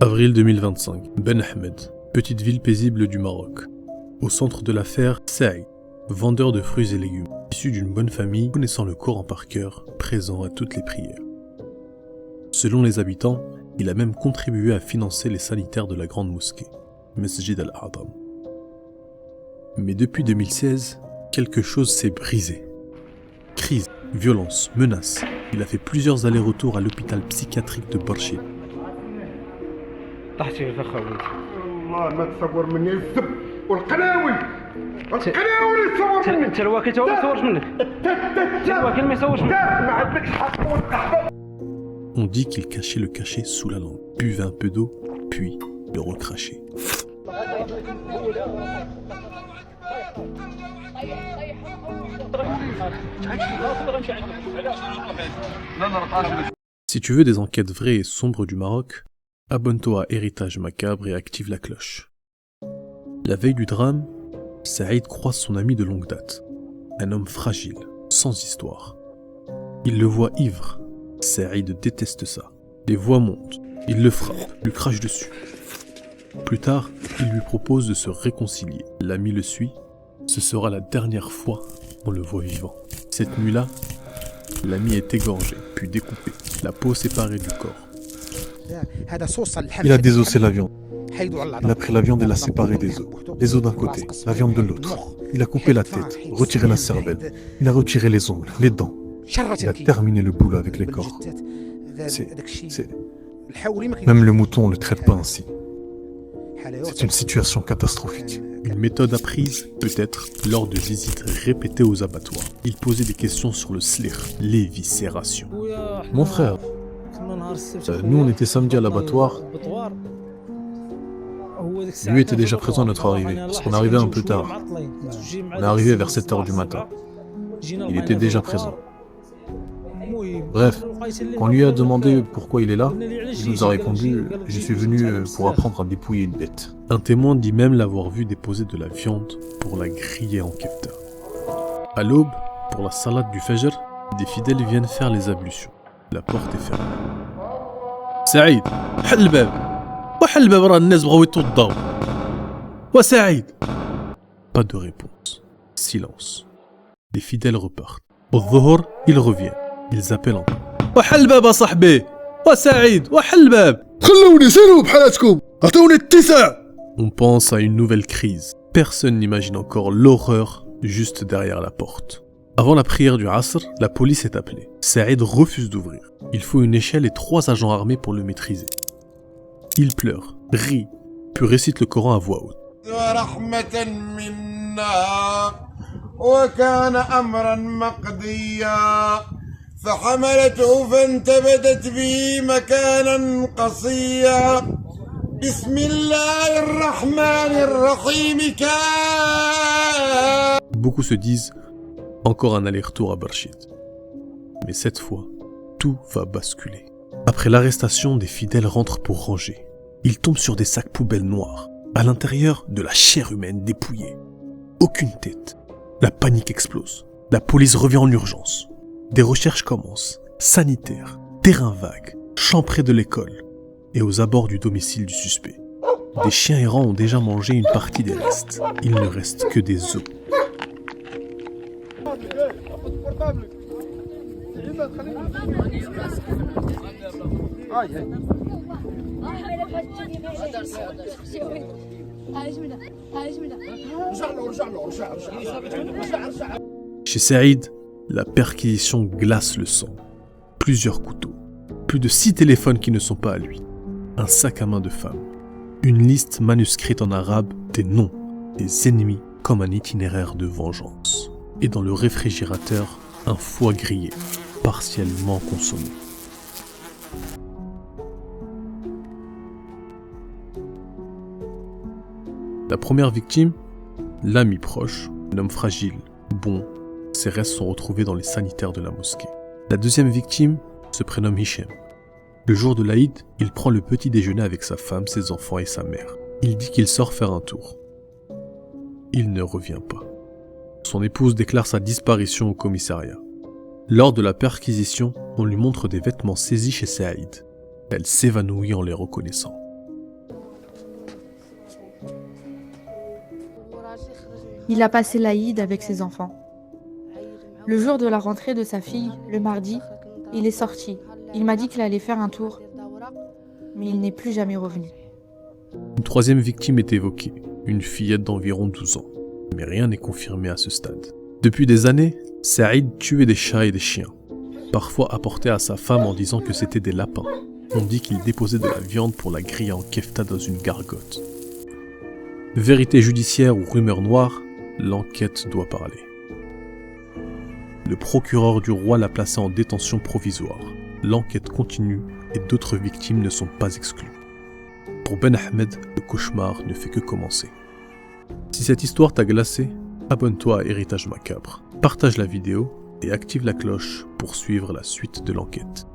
Avril 2025, Ben Ahmed, petite ville paisible du Maroc. Au centre de l'affaire, Saïd, vendeur de fruits et légumes, issu d'une bonne famille, connaissant le Coran par cœur, présent à toutes les prières. Selon les habitants, il a même contribué à financer les sanitaires de la grande mosquée, Masjid al-A'zam. Mais depuis 2016, quelque chose s'est brisé. Crise, violence, menaces. Il a fait plusieurs allers-retours à l'hôpital psychiatrique de Barchid. طحت في الفخ وليدي والله ما تصور مني الزب والقلاوي تصور مني انت الواكل ما يصورش منك الواكل ما يصورش منك ما عندكش حق. On dit qu'il cachait le cachet sous la langue, buvait un peu d'eau, puis le recrachait. Si tu veux des enquêtes vraies et sombres du Maroc, abonne-toi à Héritage Macabre et active la cloche. La veille du drame, Saïd croise son ami de longue date, un homme fragile, sans histoire. Il le voit ivre. Saïd déteste ça. Les voix montent, il le frappe, lui crache dessus. Plus tard, il lui propose de se réconcilier. L'ami le suit. Ce sera la dernière fois qu'on le voit vivant. Cette nuit-là, l'ami est égorgé, puis découpé, la peau séparée du corps. Il a désossé la viande. Il a pris la viande et l'a séparée des os. Les os d'un côté, la viande de l'autre. Il a coupé la tête, retiré la cervelle. Il a retiré les ongles, les dents. Il a terminé le boulot avec les corps. Même le mouton ne le traite pas ainsi. C'est une situation catastrophique. Une méthode apprise, peut-être, lors de visites répétées aux abattoirs. Il posait des questions sur le slir, l'éviscération. Mon frère, nous on était samedi à l'abattoir. Lui était déjà présent à notre arrivée, parce qu'on arrivait un peu tard. On est arrivé vers 7h du matin. Il était déjà présent. Bref, quand on lui a demandé pourquoi il est là, il nous a répondu « Je suis venu pour apprendre à dépouiller une bête ». Un témoin dit même l'avoir vu déposer de la viande pour la griller en kefta. À l'aube, pour la salade du Fajr, des fidèles viennent faire les ablutions. La porte est fermée. Saïd, حل الباب. وحل الباب راه الناس بغاو يتوضاو. وسعيد. Pas de réponse. Silence. Les fidèles repartent. Au dhuhr, ils reviennent. Ils appellent encore. وحل الباب صاحبي. وسعيد وحل الباب. خلوني سيروا بحالاتكم. اعطوني التسع. On pense à une nouvelle crise. Personne n'imagine encore l'horreur juste derrière la porte. Avant la prière du Asr, la police est appelée. Saïd refuse d'ouvrir. Il faut une échelle et 3 agents armés pour le maîtriser. Il pleure, rit, puis récite le Coran à voix haute. Beaucoup se disent encore un aller-retour à Barchid. Mais cette fois, tout va basculer. Après l'arrestation, des fidèles rentrent pour ranger. Ils tombent sur des sacs poubelles noirs. À l'intérieur, de la chair humaine dépouillée. Aucune tête. La panique explose. La police revient en urgence. Des recherches commencent. Sanitaires, terrain vague, champ près de l'école et aux abords du domicile du suspect. Des chiens errants ont déjà mangé une partie des restes. Il ne reste que des os. Chez Saïd, la perquisition glace le sang. Plusieurs couteaux, plus de 6 téléphones qui ne sont pas à lui, un sac à main de femme, une liste manuscrite en arabe des noms des ennemis comme un itinéraire de vengeance. Et dans le réfrigérateur, un foie grillé, partiellement consommé. La première victime, l'ami proche, un homme fragile, bon, ses restes sont retrouvés dans les sanitaires de la mosquée. La deuxième victime se prénomme Hichem. Le jour de l'Aïd, il prend le petit déjeuner avec sa femme, ses enfants et sa mère. Il dit qu'il sort faire un tour. Il ne revient pas. Son épouse déclare sa disparition au commissariat. Lors de la perquisition, on lui montre des vêtements saisis chez Saïd. Elle s'évanouit en les reconnaissant. Il a passé l'Aïd avec ses enfants. Le jour de la rentrée de sa fille, le mardi, il est sorti. Il m'a dit qu'il allait faire un tour, mais il n'est plus jamais revenu. Une troisième victime est évoquée, une fillette d'environ 12 ans. Mais rien n'est confirmé à ce stade. Depuis des années, Saïd tuait des chats et des chiens. Parfois apportait à sa femme en disant que c'était des lapins. On dit qu'il déposait de la viande pour la griller en kefta dans une gargote. Vérité judiciaire ou rumeur noire, l'enquête doit parler. Le procureur du roi l'a placé en détention provisoire. L'enquête continue et d'autres victimes ne sont pas exclues. Pour Ben Ahmed, le cauchemar ne fait que commencer. Si cette histoire t'a glacé, abonne-toi à Héritage Macabre, partage la vidéo et active la cloche pour suivre la suite de l'enquête.